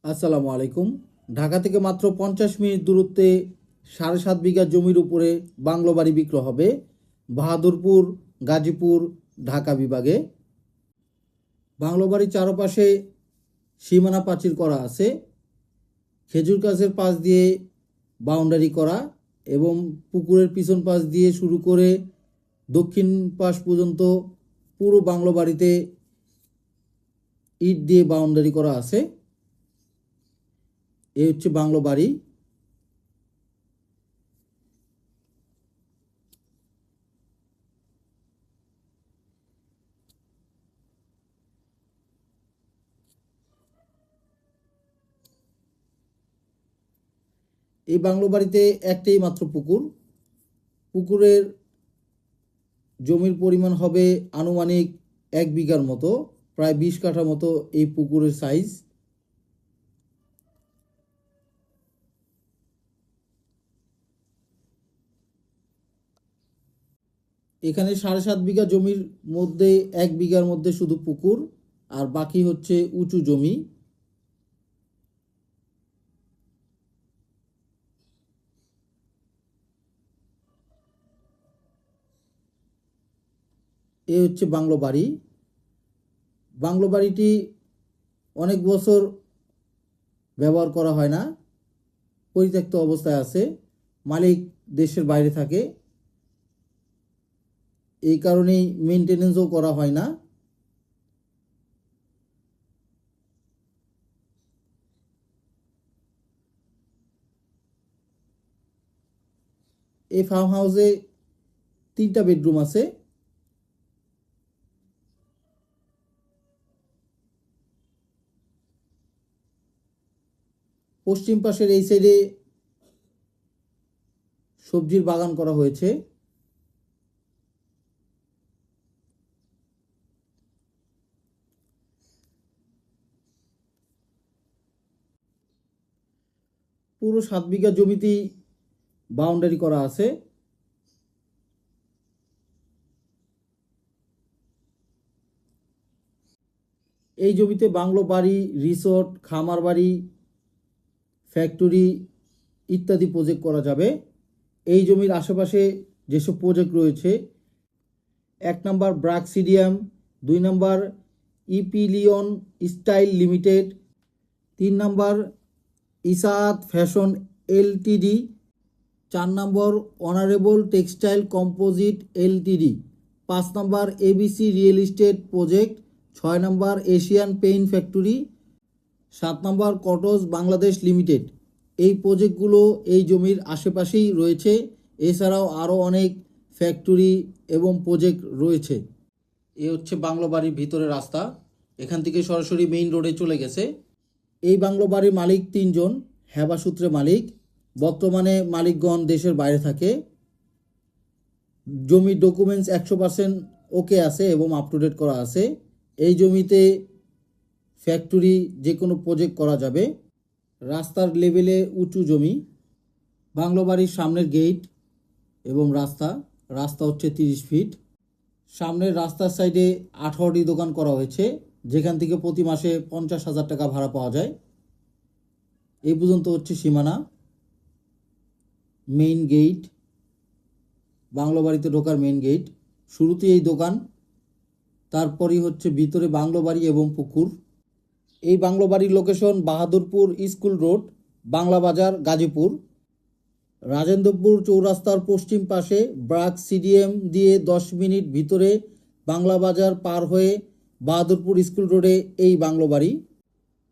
আসসালামু আলাইকুম। ঢাকা থেকে মাত্র 50 মিনিট দূরত্বে 7.5 বিঘা জমির উপরে বাংলো বাড়ি বিক্রয় হবে বাহাদুরপুর, গাজীপুর, ঢাকা বিভাগে। বাংলো বাড়ির চারপাশে সীমানা প্রাচীর করা আছে, খেজুর গাছের পাশ দিয়ে বাউন্ডারি করা এবং পুকুরের পিছন পাশ দিয়ে শুরু করে দক্ষিণ পাশ পর্যন্ত পুরো বাংলো বাড়িতে ইট দিয়ে বাউন্ডারি করা আছে। এই হচ্ছে বাংলো বাড়ি। এই বাংলো বাড়িতে একটাই মাত্র পুকুর। পুকুরের জমির পরিমাণ হবে আনুমানিক 1 বিঘার মতো, প্রায় 20 কাঠা মতো এই পুকুরের সাইজ। এখানে 7.5 বিঘা জমির মধ্যে 1 বিঘার মধ্যে শুধু পুকুর, আর বাকি হচ্ছে উঁচু জমি। এ হচ্ছে বাংলো বাড়ি। বাংলো বাড়িটি অনেক বছর ব্যবহার করা হয় না, পরিত্যক্ত অবস্থায় আছে। মালিক দেশের বাইরে থাকে, এই কারণেই মেনটেনেন্সও করা হয় না। এই ফার্ম হাউসে 3টা বেডরুম আছে। পশ্চিম পাশের এই সাইডে সবজির বাগান করা হয়েছে। পুরো 7 বিঘা জমিতেই বাউন্ডারি করা আছে। এই জমিতে বাংলো বাড়ি, রিসোর্ট, খামার বাড়ি, ফ্যাক্টরি ইত্যাদি প্রজেক্ট করা যাবে। এই জমির আশেপাশে যেসব প্রজেক্ট রয়েছে, 1 নম্বর ব্রাকসিডিয়াম, 2 নম্বর ইপিলিয়ন স্টাইল লিমিটেড, 3 নম্বর ইসাআত ফ্যাশন এলটিডি, 4 নম্বর অনারেবল টেক্সটাইল কম্পোজিট এলটিডি, 5 নম্বর এবিসি রিয়েল এস্টেট প্রজেক্ট, 6 নম্বর এশিয়ান পেইন্ট ফ্যাক্টরি, 7 নম্বর কটস বাংলাদেশ লিমিটেড। এই প্রজেক্টগুলো এই জমির আশেপাশেই রয়েছে। এছাড়াও আরও অনেক ফ্যাক্টরি এবং প্রজেক্ট রয়েছে। এ হচ্ছে বাংলো বাড়ির ভিতরে রাস্তা, এখান থেকে সরাসরি মেইন রোডে চলে গেছে। এই বাংলো বাড়ির মালিক 3 জন, হেবা সূত্রে মালিক। বর্তমানে মালিকগণ দেশের বাইরে থাকে। জমির ডকুমেন্টস 100% ওকে আছে এবং আপ টু ডেট করা আছে। এই জমিতে ফ্যাক্টরি যে কোনো প্রজেক্ট করা যাবে। রাস্তার লেভেলে উঁচু জমি। বাংলো বাড়ির সামনের গেট এবং রাস্তা হচ্ছে 30 ফিট। সামনের রাস্তার সাইডে 18টি দোকান করা হয়েছে, যেখান থেকে প্রতি মাসে 50,000 টাকা ভাড়া পাওয়া যায়। এই পর্যন্ত হচ্ছে সীমানা। মেইন গেট, বাংলো বাড়িতে ঢোকার মেইন গেট। শুরুতে এই দোকান, তারপরই হচ্ছে ভিতরে বাংলো বাড়ি এবং পুকুর। এই বাংলো বাড়ির location Bahadurpur school road, Bangla বাজার, গাজীপুর। রাজেন্দ্রপুর চৌরাস্তার পশ্চিম পাশে ব্রাক সিডিএম দিয়ে 10 মিনিট ভিতরে বাংলা বাজার পার হয়ে বাহাদুরপুর স্কুল রোডে এই বাংলো বাড়ি।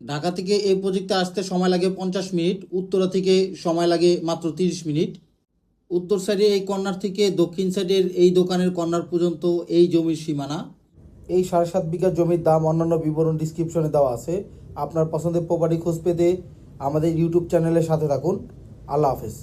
ঢাকা থেকে এই প্রজেক্টে আসতে সময় লাগে 50 মিনিট, উত্তরা থেকে সময় লাগে মাত্র 30 মিনিট। উত্তর সাইডে এই কর্নার থেকে দক্ষিণ সাইডের এই দোকানের কর্নার পর্যন্ত এই জমির সীমানা। এই 7.5 বিঘা জমির দাম অন্যান্য বিবরণ ডিসক্রিপশনে দেওয়া আছে। আপনার পছন্দের প্রপার্টি খোঁজ পেতে আমাদের ইউটিউব চ্যানেলের সাথে থাকুন। আল্লাহ হাফেজ।